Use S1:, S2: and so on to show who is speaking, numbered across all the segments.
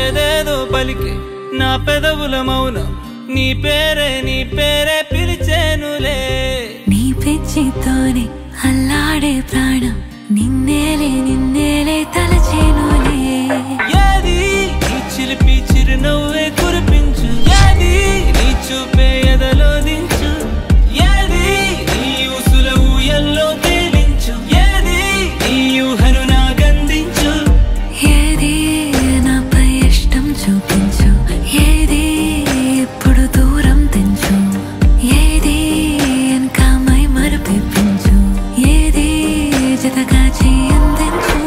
S1: ఏదేదో పలికే నా పెదవుల మౌనం నీ పేరే పిలిచేనులే
S2: నీ పిచ్చితోనే అల్లాడే ప్రాణం నిన్నేలే తలచేనులే
S1: ఏది నీ చిలిపి చిరునవ్వే కురిపించు ఏది నీ చూపే ఎదలో దించు ఏది నీ ఊసుల ఊయల్లో తేలించు ఏది నీ ఊహను నాగందించు
S2: ఏది నాపై ఇష్టం చూపించు ఏది ఇప్పుడు దూరం తెంచు ఏది ఇంకా మై మరపించు ఏది జతగా చేయందించు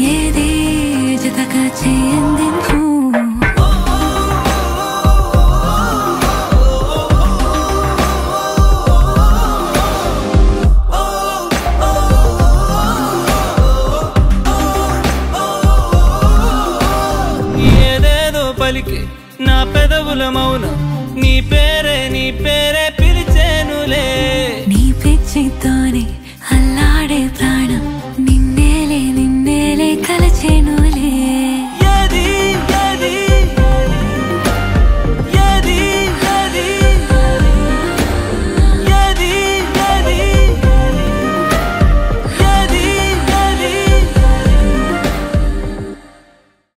S2: ఏది జతగా చేయందించు
S1: ఏదేదో పలికే నా పెదవుల మౌనం నీ పేరే పిలిచేనులే
S2: నీ పిచ్చితోనే